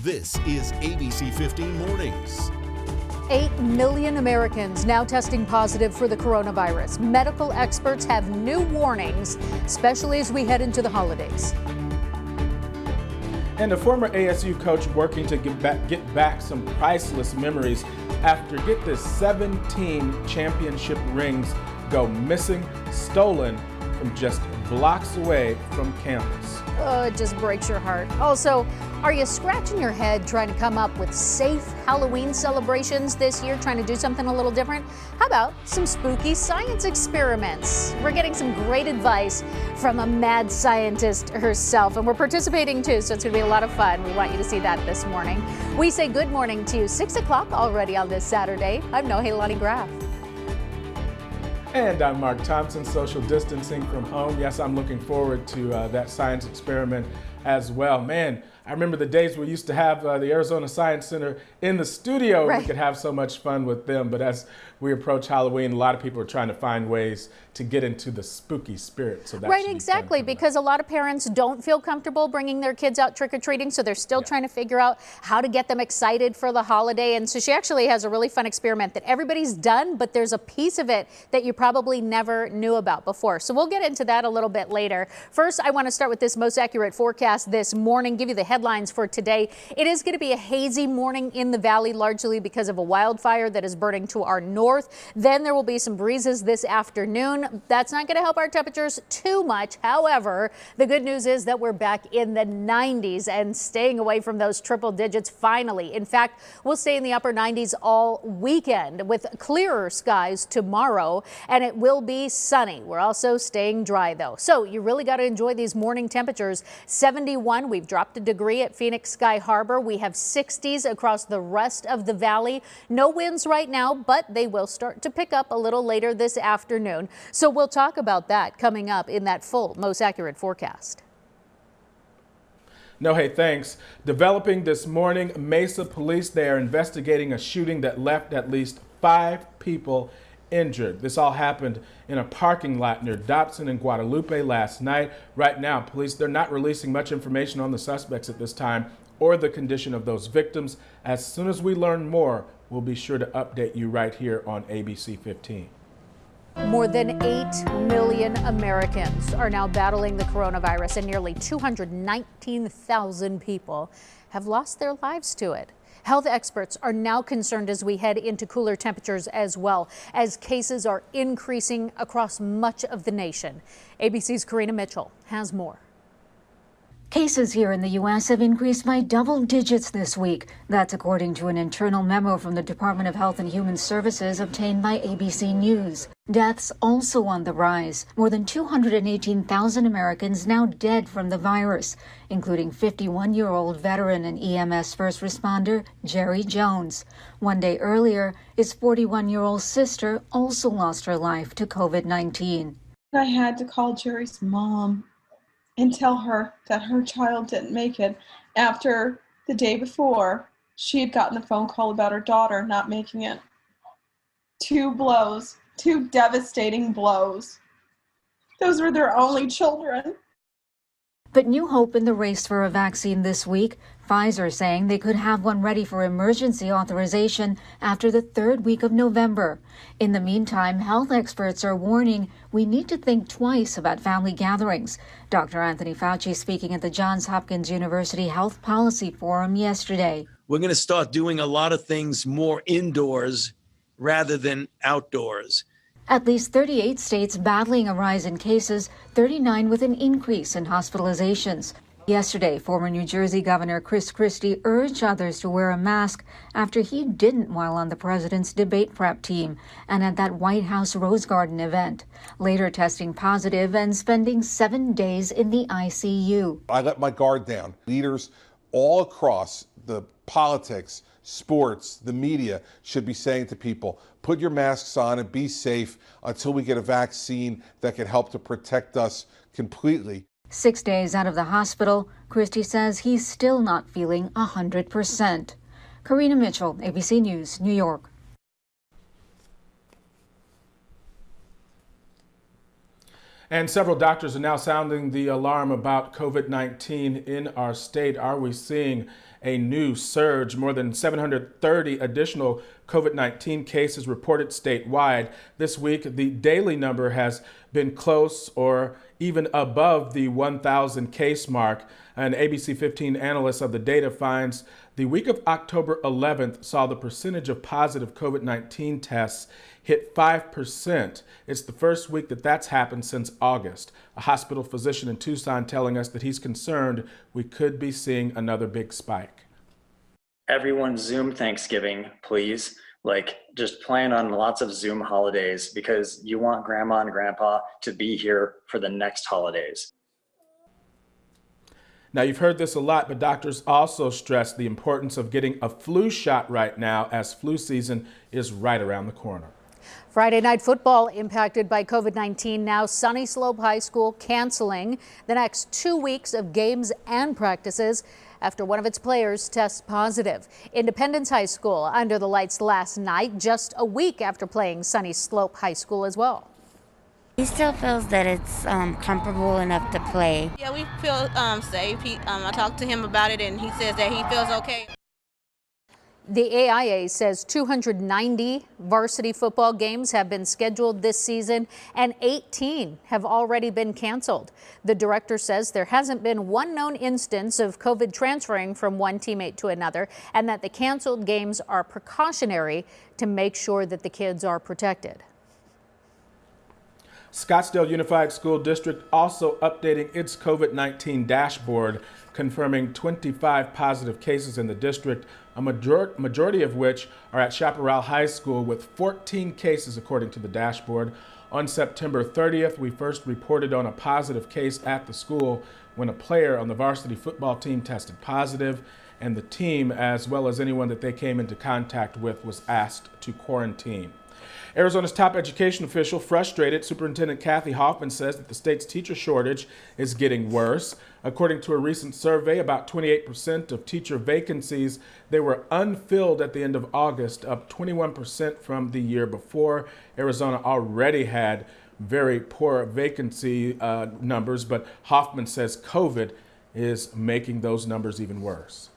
This is ABC15 Mornings. 8 million Americans now testing positive for the coronavirus. Medical experts have new warnings, especially as we head into the holidays. And a former ASU coach working to get back some priceless memories after, get this, 17 championship rings go missing, stolen from just blocks away from campus. Oh, it just breaks your heart. Also, are you scratching your head trying to come up with safe Halloween celebrations this year, trying to do something a little different? How about some spooky science experiments? We're getting some great advice from a mad scientist herself, and we're participating too, so it's going to be a lot of fun. We want you to see that this morning. We say good morning to you, 6 o'clock already on this Saturday. I'm Nohelani Graff. And I'm Mark Thompson, social distancing from home. Yes, I'm looking forward to that science experiment as well. Man, I remember the days we used to have the Arizona Science Center in the studio. Right. We could have so much fun with them. But as we approach Halloween, a lot of people are trying to find ways to get into the spooky spirit. So that's right, exactly, because a lot of parents don't feel comfortable bringing their kids out trick-or-treating, so they're still trying to figure out how to get them excited for the holiday. And so she actually has a really fun experiment that everybody's done, but there's a piece of it that you probably never knew about before. So we'll get into that a little bit later. First, I want to start with this most accurate forecast this morning, give you the headlines for today. It is going to be a hazy morning in the valley, largely because of a wildfire that is burning to our north. Then there will be some breezes this afternoon. That's not going to help our temperatures too much. However, the good news is that we're back in the 90s and staying away from those triple digits finally. In fact, we'll stay in the upper 90s all weekend with clearer skies tomorrow, and it will be sunny. We're also staying dry though. So you really got to enjoy these morning temperatures. 71, we've dropped a degree at Phoenix Sky Harbor. We have 60s across the rest of the valley. No winds right now, but they will start to pick up a little later this afternoon. So we'll talk about that coming up in that full, most accurate forecast. No, hey, thanks. Developing this morning, Mesa police, they are investigating a shooting that left at least 5 people injured. This all happened in a parking lot near Dobson and Guadalupe last night. Right now, police, they're not releasing much information on the suspects at this time or the condition of those victims. As soon as we learn more, we'll be sure to update you right here on ABC 15. More than 8 million Americans are now battling the coronavirus, and nearly 219,000 people have lost their lives to it. Health experts are now concerned as we head into cooler temperatures as well, as cases are increasing across much of the nation. ABC's Karina Mitchell has more. Cases here in the U.S. have increased by double digits this week. That's according to an internal memo from the Department of Health and Human Services obtained by ABC News. Deaths also on the rise. More than 218,000 Americans now dead from the virus, including 51-year-old veteran and EMS first responder Jerry Jones. One day earlier, his 41-year-old sister also lost her life to COVID-19. I had to call Jerry's mom and tell her that her child didn't make it after the day before she had gotten the phone call about her daughter not making it. 2 blows, 2 devastating blows. Those were their only children. But new hope in the race for a vaccine this week. Pfizer saying they could have one ready for emergency authorization after the 3rd week of November. In the meantime, health experts are warning we need to think twice about family gatherings. Dr. Anthony Fauci speaking at the Johns Hopkins University Health Policy Forum yesterday. We're going to start doing a lot of things more indoors rather than outdoors. At least 38 states battling a rise in cases, 39 with an increase in hospitalizations. Yesterday, former New Jersey Governor Chris Christie urged others to wear a mask after he didn't while on the president's debate prep team and at that White House Rose Garden event, later testing positive and spending 7 days in the ICU. I let my guard down. Leaders all across the politics, sports, the media should be saying to people, put your masks on and be safe until we get a vaccine that can help to protect us completely. 6 days out of the hospital, Christie says he's still not feeling 100%. Karina Mitchell, ABC News, New York. And several doctors are now sounding the alarm about COVID-19 in our state. Are we seeing a new surge? More than 730 additional COVID-19 cases reported statewide. This week, the daily number has been close or even above the 1,000 case mark. An ABC15 analyst of the data finds the week of October 11th saw the percentage of positive COVID-19 tests hit 5%. It's the first week that that's happened since August. A hospital physician in Tucson telling us that he's concerned we could be seeing another big spike. Everyone Zoom Thanksgiving, please. Like, just plan on lots of Zoom holidays because you want grandma and grandpa to be here for the next holidays. Now, you've heard this a lot, but doctors also stress the importance of getting a flu shot right now as flu season is right around the corner. Friday night football impacted by COVID-19. Now Sunny Slope High School canceling the next 2 weeks of games and practices after one of its players tests positive. Independence High School under the lights last night, just a week after playing Sunny Slope High School as well. He still feels that it's comfortable enough to play. Yeah, we feel safe. I talked to him about it, and he says that he feels okay. The AIA says 290 varsity football games have been scheduled this season, and 18 have already been canceled. The director says there hasn't been one known instance of COVID transferring from one teammate to another, and that the canceled games are precautionary to make sure that the kids are protected. Scottsdale Unified School District also updating its COVID-19 dashboard, confirming 25 positive cases in the district, a majority of which are at CHAPARRAL High School with 14 cases according to the dashboard. On September 30th, we first reported on a positive case at the school when a player on the varsity football team tested positive, and the team, as well as anyone that they came into contact with, was asked to quarantine. Arizona's top education official frustrated. Superintendent Kathy Hoffman says that the state's teacher shortage is getting worse. According to a recent survey, about 28% of teacher vacancies, they were unfilled at the end of August, up 21% from the year before. Arizona already had very poor vacancy numbers, but Hoffman says COVID is making those numbers even worse.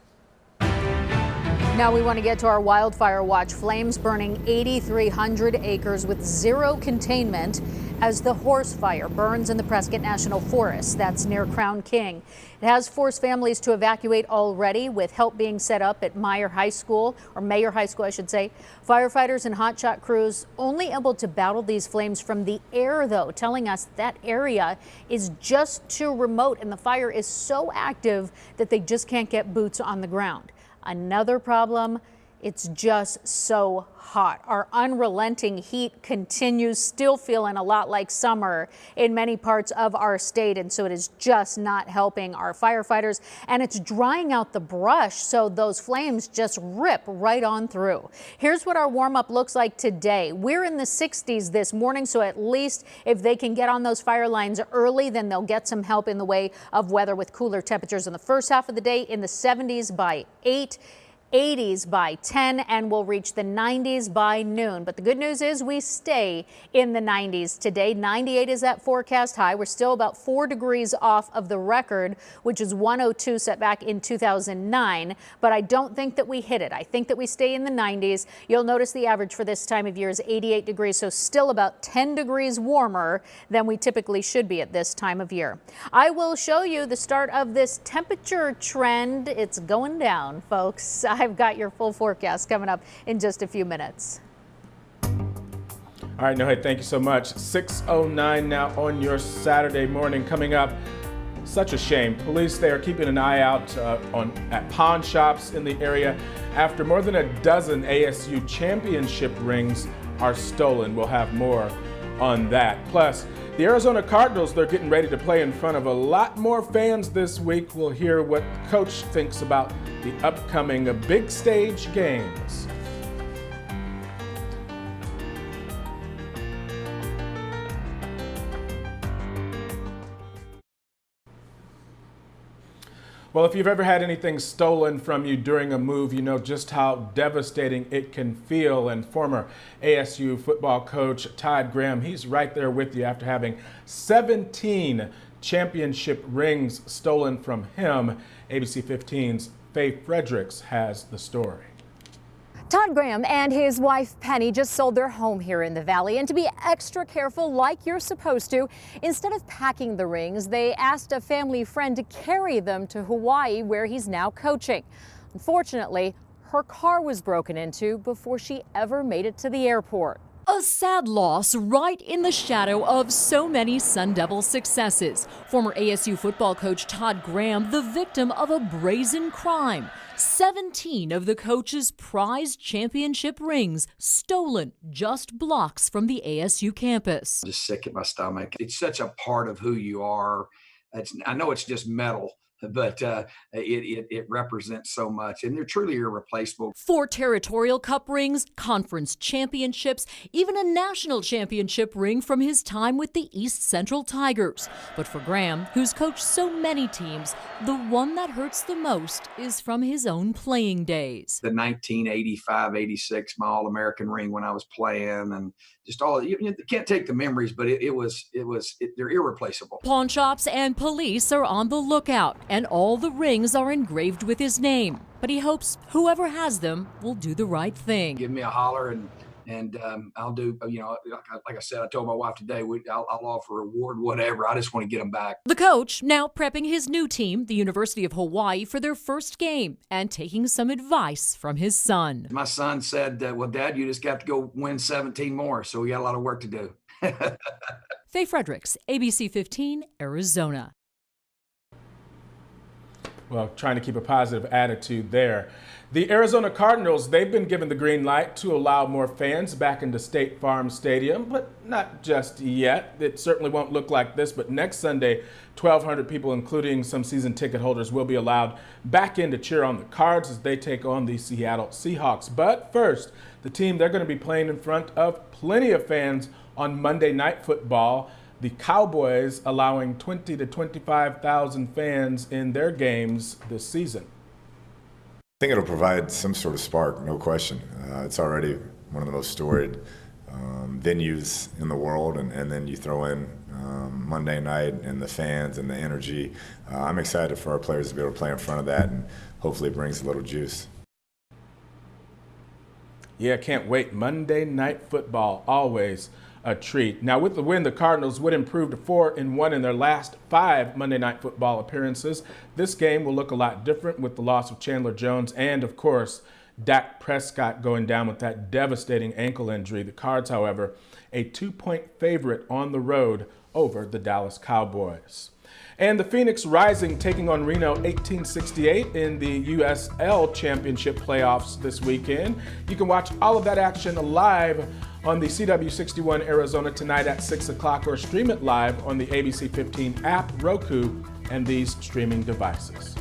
Now we want to get to our wildfire watch. Flames burning 8,300 acres with zero containment as the horse fire burns in the Prescott National Forest. That's near Crown King. It has forced families to evacuate already, with help being set up at Mayer High School, or Mayer High School, I should say. Firefighters and hotshot crews only able to battle these flames from the air, though, telling us that area is just too remote and the fire is so active that they just can't get boots on the ground. Another problem, it's just so hot. Our unrelenting heat continues, still feeling a lot like summer in many parts of our state, and so it is just not helping our firefighters, and it's drying out the brush, so those flames just rip right on through. Here's what our warm-up looks like today. We're in the 60s this morning, so at least if they can get on those fire lines early, then they'll get some help in the way of weather, with cooler temperatures in the first half of the day, in the 70s by 8. 80s by 10, and we'll reach the 90s by noon. But the good news is we stay in the 90s today. 98 is that forecast high. We're still about 4 degrees off of the record, which is 102 set back in 2009. But I don't think that we hit it. I think that we stay in the 90s. You'll notice the average for this time of year is 88 degrees, so still about 10 degrees warmer than we typically should be at this time of year. I will show you the start of this temperature trend. It's going down, folks. I've got your full forecast coming up in just a few minutes. All right, no, hey, thank you so much. 6:09 now on your Saturday morning. Coming up, such a shame. Police, they are keeping an eye out at pawn shops in the area after more than a dozen ASU championship rings are stolen. We'll have more on that. Plus, the Arizona Cardinals, they're getting ready to play in front of a lot more fans this week. We'll hear what the coach thinks about the upcoming big stage games. Well, if you've ever had anything stolen from you during a move, you know just how devastating it can feel. And former ASU football coach Todd Graham, he's right there with you after having 17 championship rings stolen from him. ABC 15's Faye Fredericks has the story. Todd Graham and his wife Penny just sold their home here in the Valley, and to be extra careful like you're supposed to, instead of packing the rings, they asked a family friend to carry them to Hawaii, where he's now coaching. Unfortunately, her car was broken into before she ever made it to the airport. A sad loss right in the shadow of so many Sun Devil successes. Former ASU football coach Todd Graham, the victim of a brazen crime. 17 of the coach's prized championship rings stolen just blocks from the ASU campus. Just sick at my stomach. It's such a part of who you are. I know it's just metal, but it represents so much, and they're truly irreplaceable. 4 territorial cup rings, conference championships, even a national championship ring from his time with the East Central Tigers. But for Graham, who's coached so many teams, the one that hurts the most is from his own playing days. The 1985-86, my All-American ring when I was playing, and just all, you can't take the memories, but they're irreplaceable. Pawn shops and police are on the lookout, and all the rings are engraved with his name. But he hopes whoever has them will do the right thing. Give me a holler, and I'll do, like I said, I told my wife today, I'll offer a reward, whatever. I just want to get them back. The coach now prepping his new team, the University of Hawaii, for their first game and taking some advice from his son. My son said, well, Dad, you just got to go win 17 more. So we got a lot of work to do. Faye Fredericks, ABC 15, Arizona. Well, trying to keep a positive attitude there. The Arizona Cardinals, they've been given the green light to allow more fans back into State Farm Stadium, but not just yet. It certainly won't look like this, but next Sunday, 1,200 people, including some season ticket holders, will be allowed back in to cheer on the Cards as they take on the Seattle Seahawks. But first, the team, they're going to be playing in front of plenty of fans on Monday Night Football. The Cowboys allowing 20 to 25,000 fans in their games this season. I think it'll provide some sort of spark, no question. It's already one of the most storied venues in the world, and then you throw in Monday night and the fans and the energy. I'm excited for our players to be able to play in front of that, and hopefully it brings a little juice. Yeah, can't wait. Monday Night Football, always a treat. Now, with the win, the Cardinals would improve to 4-1 in their last 5 Monday Night Football appearances. This game will look a lot different with the loss of Chandler Jones and, of course, Dak Prescott going down with that devastating ankle injury. The Cards, however, a 2-point favorite on the road over the Dallas Cowboys. And the Phoenix Rising taking on Reno 1868 in the USL Championship playoffs this weekend. You can watch all of that action live on the CW61 Arizona tonight at 6 o'clock, or stream it live on the ABC 15 app, Roku, and these streaming devices.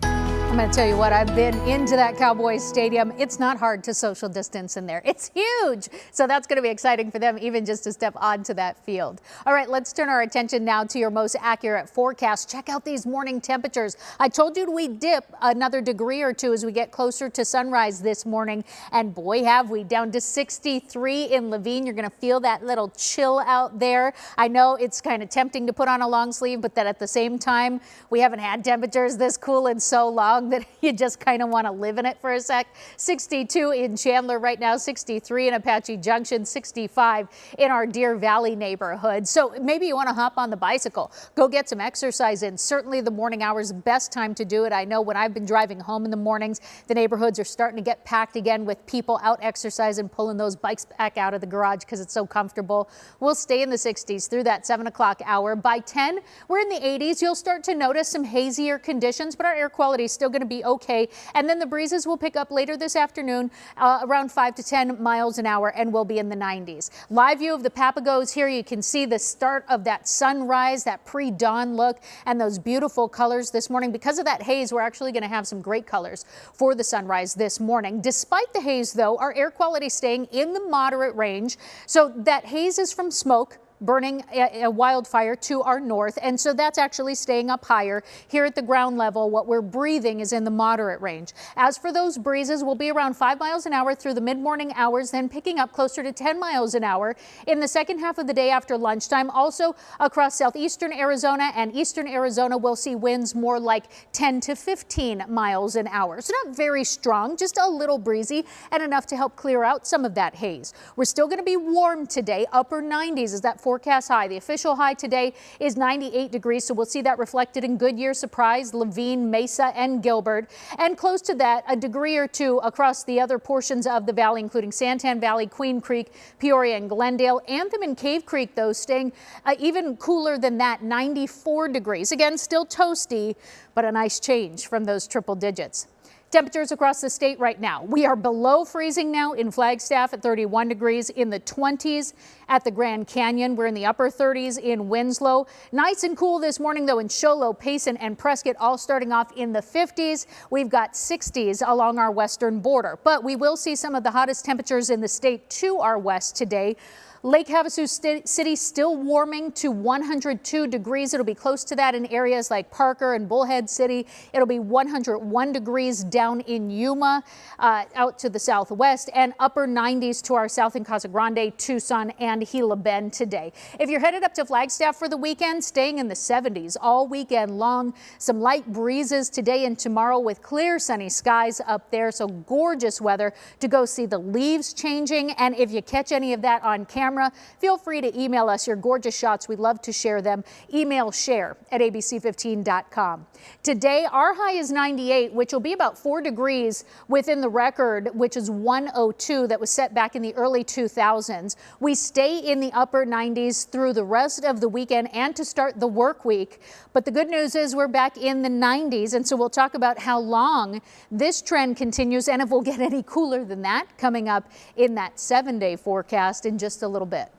I'm going to tell you what, I've been into that Cowboys stadium. It's not hard to social distance in there. It's huge. So that's going to be exciting for them, even just to step onto that field. All right, let's turn our attention now to your most accurate forecast. Check out these morning temperatures. I told you we dip another degree or two as we get closer to sunrise this morning. And boy, have we, down to 63 in Laveen. You're going to feel that little chill out there. I know it's kind of tempting to put on a long sleeve, but that at the same time, we haven't had temperatures this cool in so long that you just kind of want to live in it for a sec. 62 in Chandler right now, 63 in Apache Junction, 65 in our Deer Valley neighborhood. So maybe you want to hop on the bicycle, go get some exercise in. Certainly the morning hours, best time to do it. I know when I've been driving home in the mornings, the neighborhoods are starting to get packed again with people out exercising, pulling those bikes back out of the garage because it's so comfortable. We'll stay in the 60s through that 7 o'clock hour. By 10, we're in the 80s. You'll start to notice some hazier conditions, but our air quality is still going to be okay. And then the breezes will pick up later this afternoon, around 5 to 10 miles an hour, and we'll be in the 90s. Live view of the Papagos here. You can see the start of that sunrise, that pre-dawn look, and those beautiful colors this morning. Because of that haze, we're actually going to have some great colors for the sunrise this morning. Despite the haze, though, our air quality staying in the moderate range. So that haze is from smoke, burning a wildfire to our north. And so that's actually staying up higher. Here at the ground level, what we're breathing is in the moderate range. As for those breezes, we'll be around 5 miles an hour through the mid-morning hours, then picking up closer to 10 miles an hour in the second half of the day after lunchtime. Also across southeastern Arizona and eastern Arizona, we'll see winds more like 10 to 15 miles an hour. So not very strong, just a little breezy and enough to help clear out some of that haze. We're still going to be warm today. Upper 90s is that forecast high. The official high today is 98 degrees, so we'll see that reflected in Goodyear, Surprise, Levine, Mesa, and Gilbert. And close to that, a degree or two across the other portions of the valley, including Santan Valley, Queen Creek, Peoria, and Glendale. Anthem and Cave Creek, though, staying even cooler than that, 94 degrees. Again, still toasty, but a nice change from those triple digits. Temperatures across the state right now. We are below freezing now in Flagstaff at 31 degrees, in the 20s at the Grand Canyon. We're in the upper 30s in Winslow. Nice and cool this morning, though, in Show Low, Payson, and Prescott, all starting off in the 50s. We've got 60s along our western border, but we will see some of the hottest temperatures in the state to our west today. Lake Havasu City still warming to 102 degrees. It'll be close to that in areas like Parker and Bullhead City. It'll be 101 degrees down in Yuma, out to the southwest, and upper 90s to our south in Casa Grande, Tucson, and Gila Bend today. If you're headed up to Flagstaff for the weekend, staying in the 70s all weekend long. Some light breezes today and tomorrow with clear sunny skies up there. So gorgeous weather to go see the leaves changing. And if you catch any of that on camera, feel free to email us your gorgeous shots. We'd love to share them. Email share@abc15.com. Today, our high is 98, which will be about 4 degrees within the record, which is 102 that was set back in the early 2000s. We stay in the upper 90s through the rest of the weekend and to start the work week. But the good news is we're back in the 90s, and so we'll talk about how long this trend continues and if we'll get any cooler than that coming up in that 7-day forecast in just a little bit.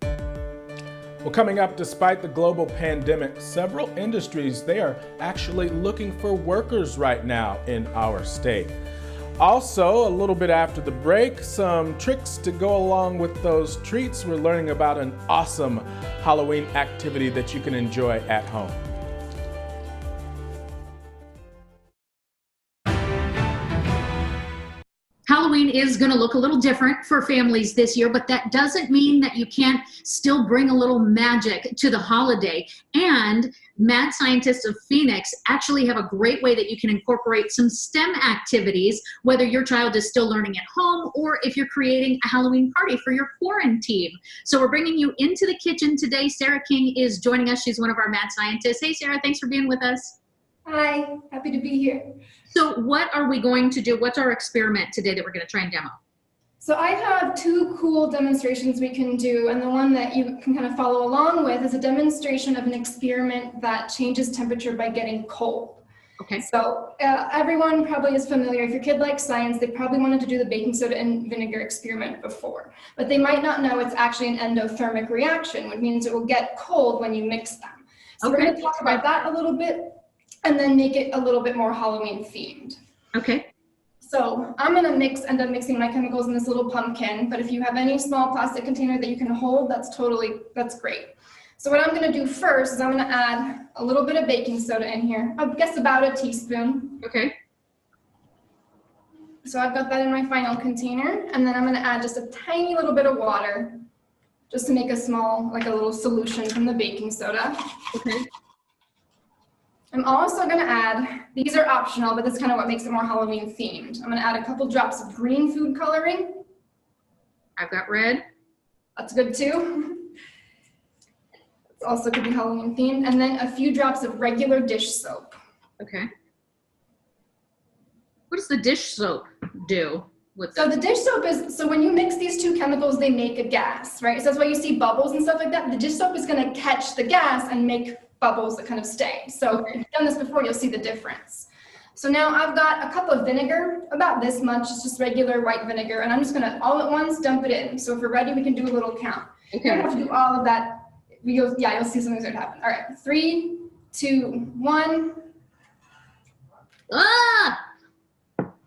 Well, coming up, despite the global pandemic, several industries, they are actually looking for workers right now in our state. Also, a little bit after the break, some tricks to go along with those treats. We're learning about an awesome Halloween activity that you can enjoy at home. Halloween is going to look a little different for families this year, but that doesn't mean that you can't still bring a little magic to the holiday. And mad scientists of Phoenix actually have a great way that you can incorporate some STEM activities, whether your child is still learning at home or if you're creating a Halloween party for your quarantine. So we're bringing you into the kitchen today. Sarah King is joining us. She's one of our mad scientists. Hey, Sarah, thanks for being with us. Hi, happy to be here. So what are we going to do? What's our experiment today that we're going to try and demo? So I have 2 cool demonstrations we can do, and the one that you can kind of follow along with is a demonstration of an experiment that changes temperature by getting cold. Okay. So everyone probably is familiar. If your kid likes science, they probably wanted to do the baking soda and vinegar experiment before, but they might not know it's actually an endothermic reaction, which means it will get cold when you mix them. So we're going to talk about that a little bit, and then make it a little bit more Halloween themed. Okay. So I'm gonna end up mixing my chemicals in this little pumpkin, but if you have any small plastic container that you can hold, that's great. So what I'm gonna do first is I'm gonna add a little bit of baking soda in here. I guess about a teaspoon. Okay. So I've got that in my final container, and then I'm gonna add just a tiny little bit of water, just to make a small, like a little solution from the baking soda. Okay. I'm also going to add, these are optional, but that's kind of what makes it more Halloween themed. I'm going to add a couple drops of green food coloring. I've got red. That's good too. It's also could be Halloween themed. And then a few drops of regular dish soap. Okay. What does the dish soap do with So the dish soap is, so when you mix these 2 chemicals, they make a gas, right? So that's why you see bubbles and stuff like that. The dish soap is going to catch the gas and make bubbles that kind of stay. So if you've done this before, you'll see the difference. So now I've got a cup of vinegar, about this much, it's just regular white vinegar, and I'm just gonna all at once dump it in. So if we're ready, we can do a little count. Okay. You don't have to do all of that. You'll see something's gonna happen. All right, 3, 2, 1. Ah!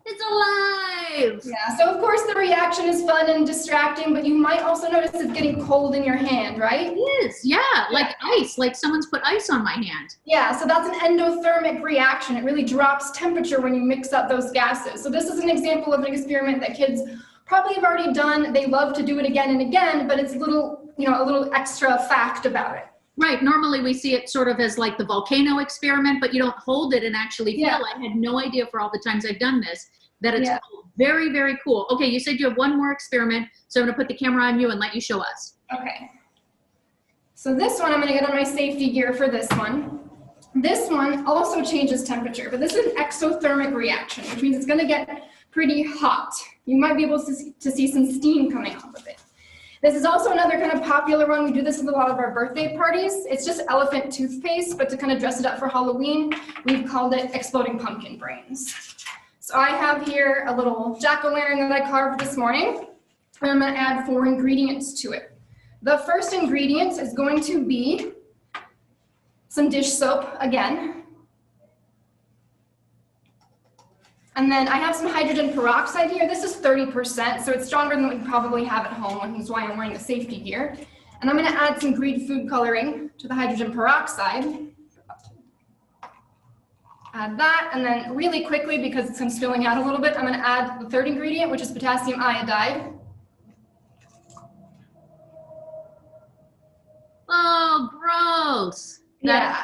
It's alive! alive. Yeah, so of course the reaction is fun and distracting, but you might also notice it's getting cold in your hand, right? It is, yeah, like ice, like someone's put ice on my hand. Yeah, so that's an endothermic reaction. It really drops temperature when you mix up those gases. So this is an example of an experiment that kids probably have already done. They love to do it again and again, but it's a little extra fact about it. Right. Normally we see it sort of as like the volcano experiment, but you don't hold it and actually feel. I had no idea for all the times I've done this that it's very, very cool. Okay, you said you have one more experiment, so I'm going to put the camera on you and let you show us. Okay. So this one, I'm going to get on my safety gear for this one. This one also changes temperature, but this is an exothermic reaction, which means it's going to get pretty hot. You might be able to see some steam coming off of it. This is also another kind of popular one. We do this with a lot of our birthday parties. It's just elephant toothpaste, but to kind of dress it up for Halloween, we've called it exploding pumpkin brains. So I have here a little jack-o'-lantern that I carved this morning, and I'm going to add 4 ingredients to it. The first ingredient is going to be some dish soap again. And then I have some hydrogen peroxide here. This is 30%, so it's stronger than what you probably have at home, which is why I'm wearing the safety gear. And I'm going to add some green food coloring to the hydrogen peroxide. Add that, and then really quickly, because it's spilling out a little bit, I'm going to add the third ingredient, which is potassium iodide. Oh, gross. Yeah,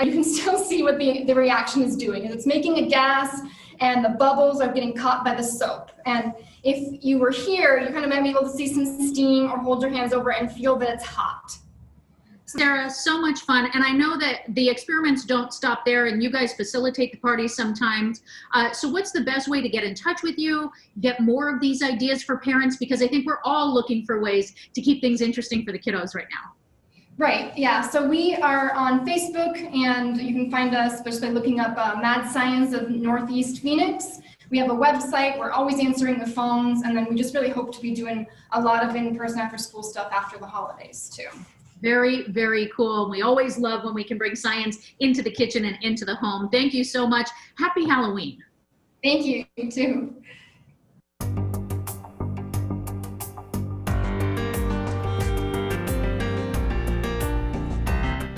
you can still see what the reaction is doing. It's making a gas, and the bubbles are getting caught by the soap. And if you were here, you kind of might be able to see some steam or hold your hands over it and feel that it's hot. Sarah, so much fun. And I know that the experiments don't stop there, and you guys facilitate the parties sometimes. So what's the best way to get in touch with you, get more of these ideas for parents? Because I think we're all looking for ways to keep things interesting for the kiddos right now. Right, yeah, so we are on Facebook, and you can find us just by looking up Mad Science of Northeast Phoenix. We have a website, we're always answering the phones, and then we just really hope to be doing a lot of in-person after-school stuff after the holidays too. Very, very cool. We always love when we can bring science into the kitchen and into the home. Thank you so much. Happy Halloween. Thank you, you too.